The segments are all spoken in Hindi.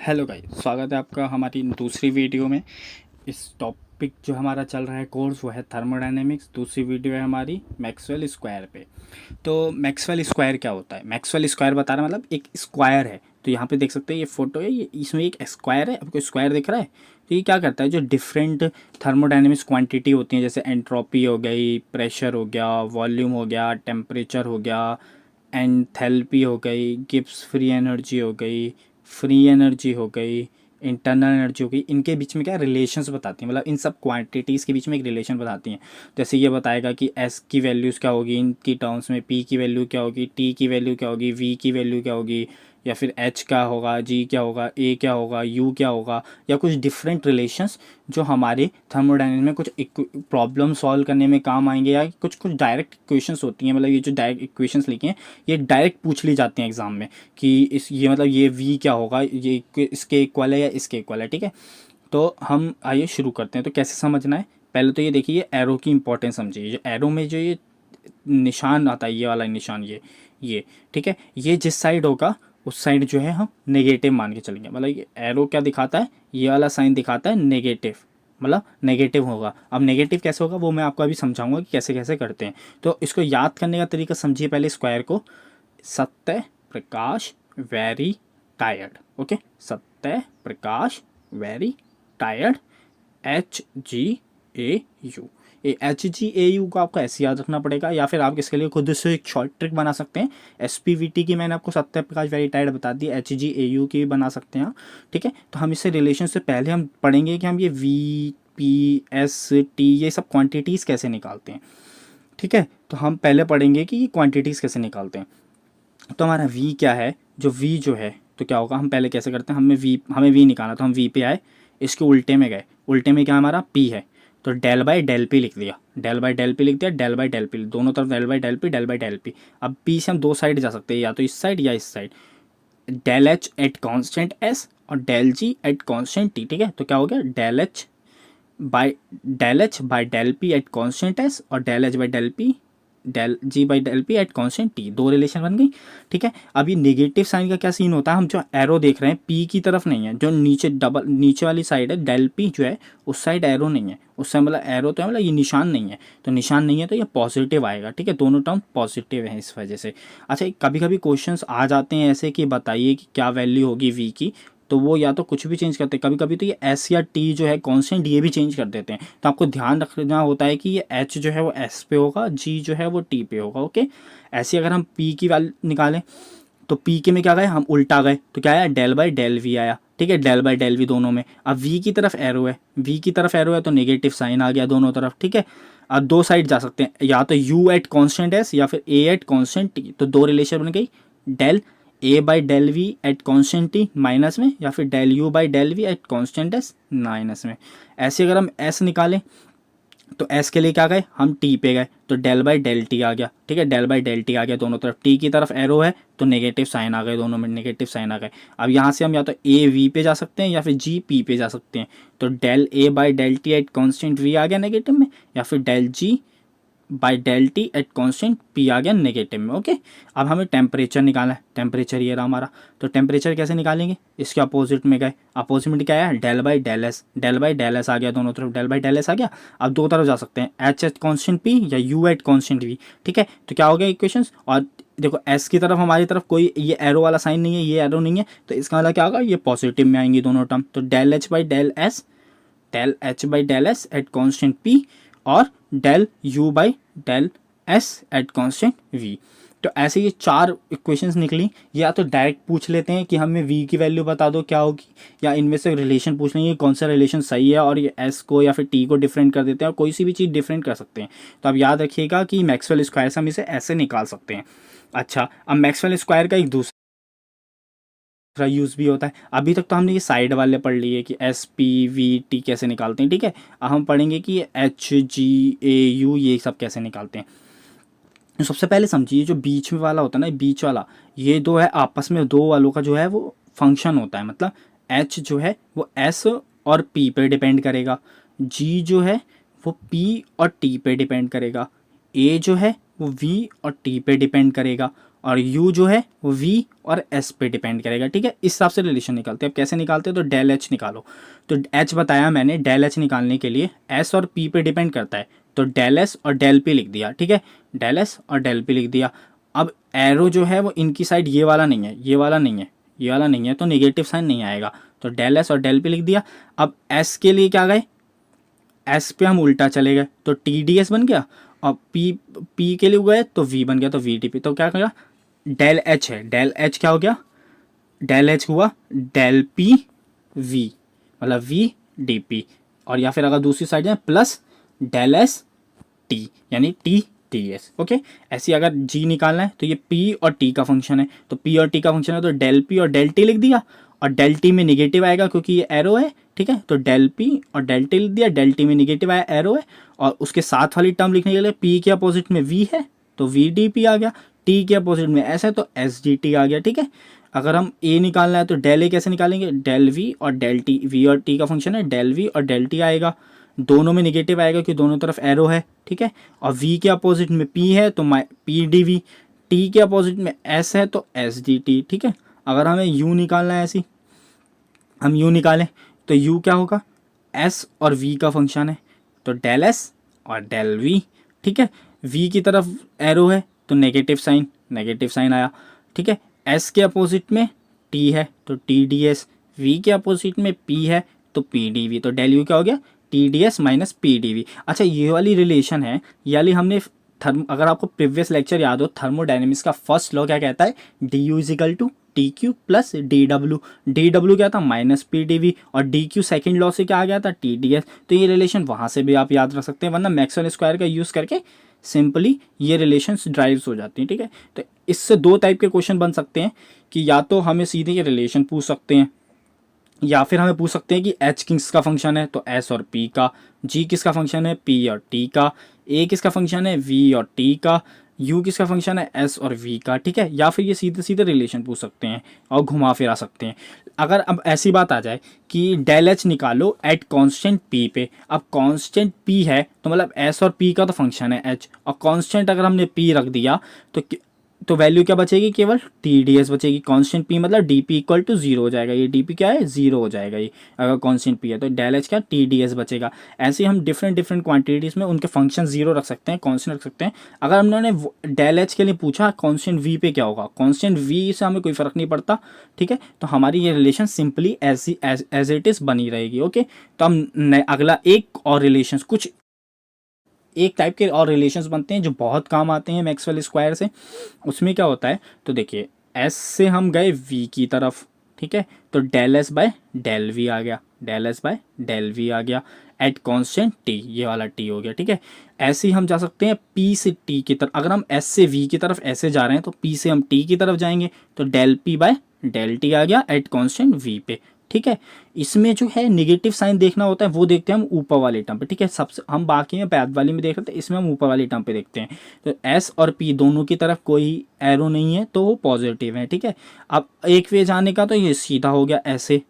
हेलो गाइस, स्वागत है आपका हमारी दूसरी वीडियो में। इस टॉपिक जो हमारा चल रहा है कोर्स वो है थर्मोडायनेमिक्स। दूसरी वीडियो है हमारी मैक्सवेल स्क्वायर पे। तो मैक्सवेल स्क्वायर क्या होता है? मैक्सवेल स्क्वायर बता रहा है, मतलब एक स्क्वायर है। तो यहाँ पे देख सकते हैं ये फोटो है, ये इसमें एक स्क्वायर है। आपको स्क्वायर दिख रहा है? तो ये क्या करता है, जो डिफरेंट थर्मोडायनेमिक्स क्वांटिटी होती हैं, जैसे एंट्रोपी हो गई, प्रेशर हो गया, वॉल्यूम हो गया, टेम्परेचर हो गया, एंथैल्पी हो गई, गिब्स फ्री एनर्जी हो गई, फ्री एनर्जी हो गई, इंटरनल एनर्जी हो गई, इनके बीच में क्या रिलेशंस बताती हैं, मतलब इन सब क्वांटिटीज़ के बीच में एक रिलेशन बताती हैं। जैसे ये बताएगा कि एस की वैल्यूज़ क्या होगी इनकी टर्म्स में, पी की वैल्यू क्या होगी, टी की वैल्यू क्या होगी, वी की वैल्यू क्या होगी, या फिर एच क्या होगा, जी क्या होगा, ए क्या होगा, यू क्या होगा, या कुछ डिफरेंट रिलेशंस जो हमारे थर्मोडायनेमिक्स में कुछ प्रॉब्लम सॉल्व करने में काम आएंगे, या कुछ कुछ डायरेक्ट इक्वेशंस होती हैं। मतलब ये जो डायरेक्ट इक्वेशंस लिखी हैं ये डायरेक्ट पूछ ली जाती हैं एग्जाम में कि इस ये मतलब ये वी क्या होगा, ये इसके इक्वल है या इसके इक्वल है। ठीक है, तो हम आइए शुरू करते हैं। तो कैसे समझना है, पहले तो ये देखिए एरो की इंपॉर्टेंस समझिए। जो एरो में जो ये निशान आता है, ये वाला निशान, ये ठीक है, ये जिस साइड होगा उस साइड जो है हम नेगेटिव मान के चलेंगे। मतलब ये एरो क्या दिखाता है, ये वाला साइन दिखाता है नेगेटिव, मतलब नेगेटिव होगा। अब नेगेटिव कैसे होगा वो मैं आपको अभी समझाऊंगा कि कैसे कैसे करते हैं। तो इसको याद करने का तरीका समझिए पहले स्क्वायर को। Satya Prakash very tired. Okay, Satya Prakash very tired, HGAU। ये HGAU को आपको ऐसे याद रखना पड़ेगा, या फिर आप इसके लिए खुद से एक शॉर्ट ट्रिक बना सकते हैं। SPVT की मैंने आपको सत्य प्रकाश वेरी टायर्ड बता दी, HGAU की भी बना सकते हैं। ठीक है, तो हम इससे रिलेशन से पहले हम पढ़ेंगे कि हम ये VPST ये सब क्वांटिटीज़ कैसे निकालते हैं। ठीक है, तो हम पहले पढ़ेंगे कि ये क्वांटिटीज़ कैसे निकालते हैं। तो हमारा v क्या है, जो v जो है तो क्या होगा, हम पहले कैसे करते हैं, हमें v निकालना, तो हम v पे आए, इसके उल्टे में गए। उल्टे में क्या हमारा p है, तो डेल बाई डेल पी लिख दिया, डेल बाई डेल पी लिख दिया, डेल बाई डेल पी, दोनों तरफ del by del P, del by del P. अब p से हम दो साइड जा सकते हैं, या तो इस साइड या इस side. Del H at constant s और del G at constant t। ठीक है, तो क्या हो गया, del H by del P at constant s और del H by del P del G by del P at constant T, दो रिलेशन बन गई। ठीक है, अब ये नेगेटिव साइन का क्या सीन होता है, हम जो एरो देख रहे हैं पी की तरफ नहीं है, जो नीचे डबल नीचे वाली साइड है डेल पी जो है उस साइड एरो नहीं है, उस साइड मतलब एरो तो है, मतलब ये निशान नहीं है, तो निशान नहीं है तो ये पॉजिटिव आएगा। ठीक है, दोनों टर्म पॉजिटिव है इस वजह से। अच्छा, कभी कभी क्वेश्चंस आ जाते हैं ऐसे कि बताइए कि क्या वैल्यू होगी वी की, तो वो या तो कुछ भी चेंज करते हैं, कभी कभी तो ये एस या टी जो है कांस्टेंट ये भी चेंज कर देते हैं। तो आपको ध्यान रखना होता है कि ये एच जो है वो एस पे होगा, जी जो है वो टी पे होगा। ओके, ऐसे अगर हम पी की वैल्यू निकालें तो पी के में क्या गए, हम उल्टा गए, तो क्या आया, डेल बाई डेल वी आया। ठीक है, डेल बाई डेल वी दोनों में। अब वी की तरफ एरो है, वी की तरफ एरो है तो नेगेटिव साइन आ गया दोनों तरफ। ठीक है, अब दो साइड जा सकते हैं, या तो यू एट कॉन्स्टेंट एस या फिर ए एट कॉन्स्टेंट टी, तो दो रिलेशन बन गई, del A by del V at constant T minus में, या फिर del U by del V at constant S minus में। ऐसे अगर हम एस निकालें तो एस के लिए क्या गए, हम टी पे गए, तो डेल बाई डेल टी आ गया। ठीक है, डेल बाई डेल टी आ गया दोनों तरफ, टी की तरफ एरो है तो नेगेटिव साइन आ गए, दोनों में नेगेटिव साइन आ गए। अब यहाँ से हम या तो ए वी पे जा सकते हैं या फिर जी पी पे जा सकते हैं, तो del A by del T at constant V आ गया नेगेटिव में, या फिर del G by del T at constant P आ गया नेगेटिव में। ओके, अब हमें टेम्परेचर निकालना है, टेम्परेचर ये रहा हमारा। तो टेम्परेचर कैसे निकालेंगे, इसके अपोजिट में गए, अपोजिट में क्या आया, del by del S, del by del S आ गया दोनों तरफ, डेल बाई डेल एस आ गया। अब दो तरफ जा सकते हैं, एच एच कॉन्स्टेंट पी या यू एट कॉन्स्टेंट वी। ठीक है, तो क्या हो गया इक्वेशन, और देखो एस की तरफ हमारी तरफ कोई ये एरो वाला साइन नहीं है, ये एरो नहीं है, तो इसका मतलब क्या होगा, ये पॉजिटिव में आएंगी दोनों टर्म। तो del H by del S, del H by del S at constant P, और del U by del S at constant V. तो ऐसे ये चार इक्वेशंस निकली। या तो डायरेक्ट पूछ लेते हैं कि हमें वी की वैल्यू बता दो क्या होगी, या इनमें से रिलेशन पूछ लेंगे कौन सा रिलेशन सही है, और ये एस को या फिर टी को डिफरेंट कर देते हैं, और कोई सी भी चीज़ डिफरेंट कर सकते हैं। तो आप याद रखिएगा कि मैक्सवेल स्क्वायर से हम इसे ऐसे निकाल सकते हैं। अच्छा, अब मैक्सवेल स्क्वायर का एक दूसरा यूज़ भी होता है। अभी तक तो हमने ये साइड वाले पढ़ लिए कि एस पी वी टी कैसे निकालते हैं। ठीक है, अब हम पढ़ेंगे कि एच जी ए यू ये सब कैसे निकालते हैं। तो सबसे पहले समझिए, जो बीच में वाला होता है ना, बीच वाला, ये दो है आपस में, दो वालों का जो है वो फंक्शन होता है। मतलब एच जो है वो एस और पी पे डिपेंड करेगा, जी जो है वो पी और टी पे डिपेंड करेगा, ए जो है वो वी और टी पे डिपेंड करेगा, और u जो है वो v और s पे डिपेंड करेगा, ठीक है। इस हिसाब से रिलेशन निकालते हैं। अब कैसे निकालते हैं, तो डेल h निकालो। तो h बताया मैंने, डेल h निकालने के लिए s और p पे डिपेंड करता है, तो डेल s और डेल p लिख दिया, ठीक है, डेल s और डेल p लिख दिया। अब एरो जो है वो इनकी साइड ये वाला नहीं है, ये वाला नहीं है, ये वाला नहीं है, तो नेगेटिव साइन नहीं आएगा, तो डेल s और डेल p लिख दिया। अब s के लिए क्या गए, s पे हम उल्टा चले गए तो टी डी एस बन गया, और p के लिए गए तो v बन गया, तो वी टी पी। तो क्या करेगा, डेल h है, डेल h क्या हो गया, डेल h हुआ डेल p v, मतलब v डी पी, और या फिर अगर दूसरी साइड है प्लस डेल s t, यानी t टी एस। ओके, ऐसे अगर g निकालना है तो ये p और t का फंक्शन है, तो p और t का फंक्शन है तो डेल p और डेल t लिख दिया, और डेल t में नेगेटिव आएगा क्योंकि ये एरो है, ठीक है, तो डेल p और डेल t लिख दिया, डेल t में नेगेटिव आया, एरो है, और उसके साथ वाली टर्म लिखने के लिए p के अपोजिट में v है तो v डी पी आ गया, t के अपोजिट में s है तो s डी टी आ गया, ठीक है। अगर हम a निकालना है तो डेल a कैसे निकालेंगे, डेल v और डेल t, v और t का फंक्शन है, डेल v और डेल t आएगा, दोनों में नेगेटिव आएगा क्योंकि दोनों तरफ एरो है, ठीक है, और v के अपोजिट में p है तो p डी वी, t के अपोजिट में s है तो s डी टी, ठीक है। अगर हमें u निकालना है, ऐसी हम u निकालें तो u क्या होगा, s और v का फंक्शन है, तो डेल s और डेल v, ठीक है। v की तरफ एरो है तो नेगेटिव साइन आया, ठीक है। s के अपोजिट में t है तो टी डी एस, v के अपोजिट में p है तो p डी वी, तो डेल u क्या हो गया, T D S minus P D V. अच्छा, ये वाली रिलेशन है, ये वाली हमने अगर आपको प्रीवियस लेक्चर याद हो, थर्मोडायनेमिक्स का फर्स्ट लॉ क्या कहता है, D U equal to T Q plus D W क्या था, माइनस पी डी वी, और डी क्यू सेकेंड लॉ से क्या आ गया था, टी डी एस। तो ये रिलेशन वहाँ से भी आप याद रख सकते हैं, वरना मैक्सवेल स्क्वायर का यूज़ करके सिंपली ये रिलेशंस ड्राइव्स हो जाती हैं, ठीक है। तो इससे दो टाइप के क्वेश्चन बन सकते हैं कि या तो हमें सीधे ये रिलेशन पूछ सकते हैं, या फिर हमें पूछ सकते हैं कि h किसका फंक्शन है तो s और p का, g किसका फंक्शन है p और t का, a किसका फंक्शन है v और t का, u किसका फंक्शन है s और v का, ठीक है। या फिर ये सीधे सीधे रिलेशन पूछ सकते हैं और घुमा फिरा सकते हैं। अगर अब ऐसी बात आ जाए कि डेल h निकालो एट कांस्टेंट p पे, अब कांस्टेंट p है तो मतलब s और p का तो फंक्शन है h, और कांस्टेंट अगर हमने p रख दिया तो वैल्यू क्या बचेगी, केवल टी डी एस बचेगी। कांस्टेंट पी मतलब D P equal to zero हो जाएगा, ये डी पी क्या है, जीरो हो जाएगा ये अगर कांस्टेंट पी है, तो डेल एच क्या, टी डी एस बचेगा। ऐसे ही हम डिफरेंट क्वांटिटीज़ में उनके फंक्शन जीरो रख सकते हैं, कांस्टेंट रख सकते हैं। अगर हमने डेल एच के लिए पूछा कांस्टेंट वी पे क्या होगा, कांस्टेंट वी से हमें कोई फर्क नहीं पड़ता, ठीक है। तो हमारी ये relation simply as it is बनी रहेगी। ओके, तो हम अगला एक और रिलेशन, कुछ एक टाइप के और रिलेशंस बनते हैं जो बहुत काम आते हैं मैक्सवेल स्क्वायर से। उसमें क्या होता है, तो देखिए एस से हम गए वी की तरफ, ठीक है, तो del S by del V आ गया, del S by del V आ गया एट कांस्टेंट टी, ये वाला टी हो गया, ठीक है। ऐसे ही हम जा सकते हैं पी से टी की तरफ, अगर हम एस से वी की तरफ ऐसे जा रहे हैं तो पी से हम टी की तरफ जाएंगे तो del P by del T आ गया एट कांस्टेंट वी पे, ठीक है। इसमें जो है नेगेटिव साइन देखना होता है, वो देखते हैं हम ऊपर वाले टर्म पे, ठीक है। सबसे हम बाकी में बैद वाली में देख रहे थे, इसमें हम ऊपर वाले टर्म पे देखते हैं। तो एस और पी दोनों की तरफ कोई एरो नहीं है तो वो पॉजिटिव है, ठीक है। अब एक वे जाने का तो ये सीधा हो गया ऐसे,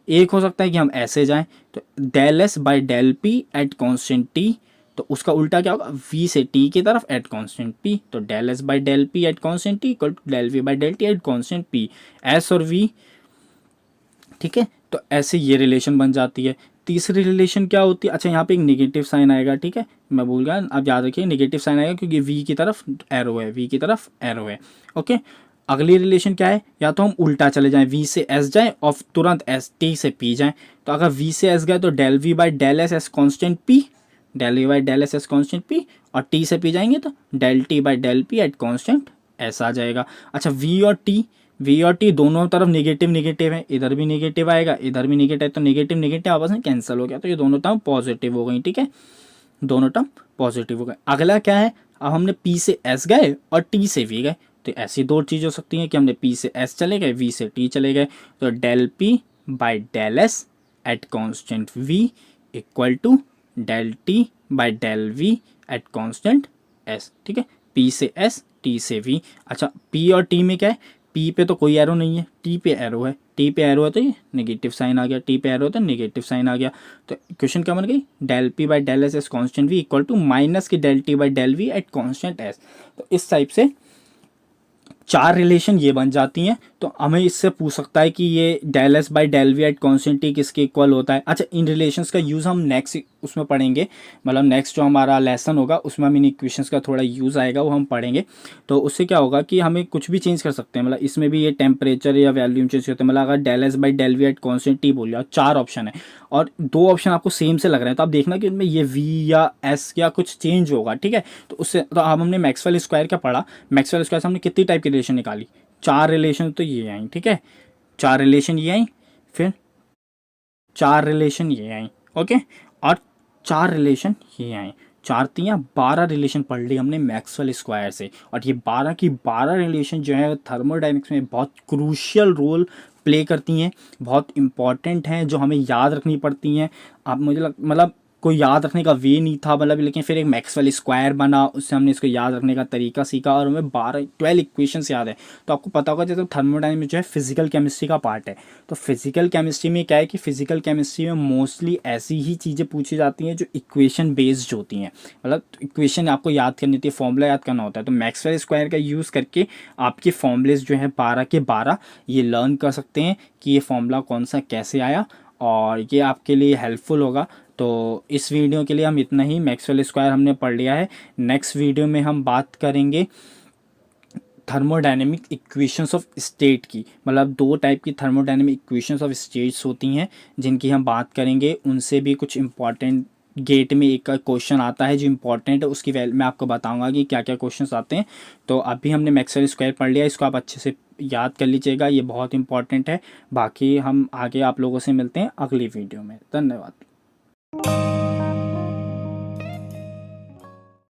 एक हो सकता है कि हम ऐसे जाएं तो del S by del P at constant T, तो उसका उल्टा क्या होगा, v से t की तरफ एट कांस्टेंट p, तो del S by del P at constant t equal to del V by del T at constant p, s और v, ठीक है। तो ऐसे ये रिलेशन बन जाती है। तीसरी रिलेशन क्या होती है, अच्छा यहाँ पे एक नेगेटिव साइन आएगा, ठीक है, मैं भूल गया, आप याद रखिए नेगेटिव साइन आएगा क्योंकि v की तरफ एरो है, v की तरफ एरो है। ओके, अगली रिलेशन क्या है, या तो हम उल्टा चले जाएं, v से s जाएं और तुरंत s t से p जाएं। तो अगर v से s गए तो del v by del S S constant p, del V by del S S constant p, और t से p जाएंगे तो del t by del p at constant s आ जाएगा। अच्छा, v और t दोनों तरफ नेगेटिव है, इधर भी नेगेटिव आएगा, इधर भी नेगेटिव है, तो नेगेटिव आपस में कैंसिल हो गया, तो ये दोनों टर्म पॉजिटिव हो गई, ठीक है, दोनों टर्म पॉजिटिव हो गए। अगला क्या है, अब हमने p से s गए और t से v गए, तो ऐसी दो चीज़ हो सकती हैं कि हमने p से s चले गए, v से t चले गए, तो del p by del S at constant v equal to del t by del v at constant s, ठीक है, p से s t से v। अच्छा, p और t में क्या है, p पे तो कोई एरो नहीं है, t पे एरो है, t पे एरो है तो ये नेगेटिव साइन आ गया, t पे एरो है तो नेगेटिव साइन आ गया। तो क्वेश्चन क्या बन गई, del p by del S S constant v equal to minus की del t by del v at constant s। तो इस टाइप से 4 रिलेशन ये बन जाती हैं। तो हमें इससे पूछ सकता है कि ये del S by del V at constant T किसके इक्वल होता है। अच्छा, इन रिलेशंस का यूज़ हम नेक्स्ट उसमें पढ़ेंगे, मतलब नेक्स्ट जो हमारा लेसन होगा उसमें हम इन इक्वेशंस का थोड़ा यूज़ आएगा, वो हम पढ़ेंगे। तो उससे क्या होगा कि हमें कुछ भी चेंज कर सकते हैं, मतलब इसमें भी ये टेम्परेचर या वैल्यूम चेंज करते हैं। मतलब अगर del S by del V at constant T बोल लिया, 4 ऑप्शन है और 2 ऑप्शन आपको सेम से लग रहे हैं, तो आप देखना कि उनमें ये वी या एस या कुछ चेंज होगा, ठीक है। तो उससे तो अब हमने मैक्सवेल स्क्वायर क्या पढ़ा, मैक्सवेल स्क्वायर से हमने कितनी टाइप की रिलेशन निकाली, 4 रिलेशन तो ये आई, ठीक है। 4 रिलेशन ये आई, फिर 4 रिलेशन ये आई, ओके, और 4 रिलेशन ये आई। 4 तियाँ 12 रिलेशन पढ़ ली हमने मैक्सवेल स्क्वायर से। और ये 12 की 12 रिलेशन जो है थर्मोडायनेमिक्स में बहुत क्रूशियल रोल प्ले करती हैं, बहुत इंपॉर्टेंट हैं, जो हमें याद रखनी पड़ती हैं। आप मुझे मतलब कोई याद रखने का वे नहीं था, मतलब लेकिन फिर एक मैक्सवेल स्क्वायर बना, उससे हमने इसको याद रखने का तरीका सीखा और हमें 12 इक्वेशंस याद है। तो आपको पता होगा जैसे थर्मोडायनेमिक्स जो है फिजिकल केमिस्ट्री का पार्ट है, तो फिजिकल केमिस्ट्री में क्या है कि फिजिकल केमिस्ट्री में मोस्टली ऐसी ही चीज़ें पूछी जाती हैं जो इक्वेशन बेस्ड होती हैं, मतलब इक्वेशन आपको याद करनी होती है, फॉर्मूला याद करना होता है। तो मैक्सवेल स्क्वायर का यूज़ करके आपके फॉर्मूलेस जो है 12 के 12 ये लर्न कर सकते हैं कि ये फॉर्मूला कौन सा कैसे आया, और ये आपके लिए हेल्पफुल होगा। तो इस वीडियो के लिए हम इतना ही, मैक्सवेल स्क्वायर हमने पढ़ लिया है। नेक्स्ट वीडियो में हम बात करेंगे थर्मोडायनेमिक इक्वेशंस ऑफ स्टेट की, मतलब 2 टाइप की थर्मोडायनेमिक इक्वेशंस ऑफ स्टेट्स होती हैं जिनकी हम बात करेंगे। उनसे भी कुछ इंपॉर्टेंट गेट में एक क्वेश्चन आता है जो इंपॉर्टेंट है, उसकी मैं आपको बताऊंगा कि क्या क्या क्वेश्चंस आते हैं। तो अभी हमने मैक्सवेल स्क्वायर पढ़ लिया, इसको आप अच्छे से याद कर लीजिएगा, ये बहुत इंपॉर्टेंट है। बाकी हम आगे आप लोगों से मिलते हैं अगली वीडियो में। धन्यवाद।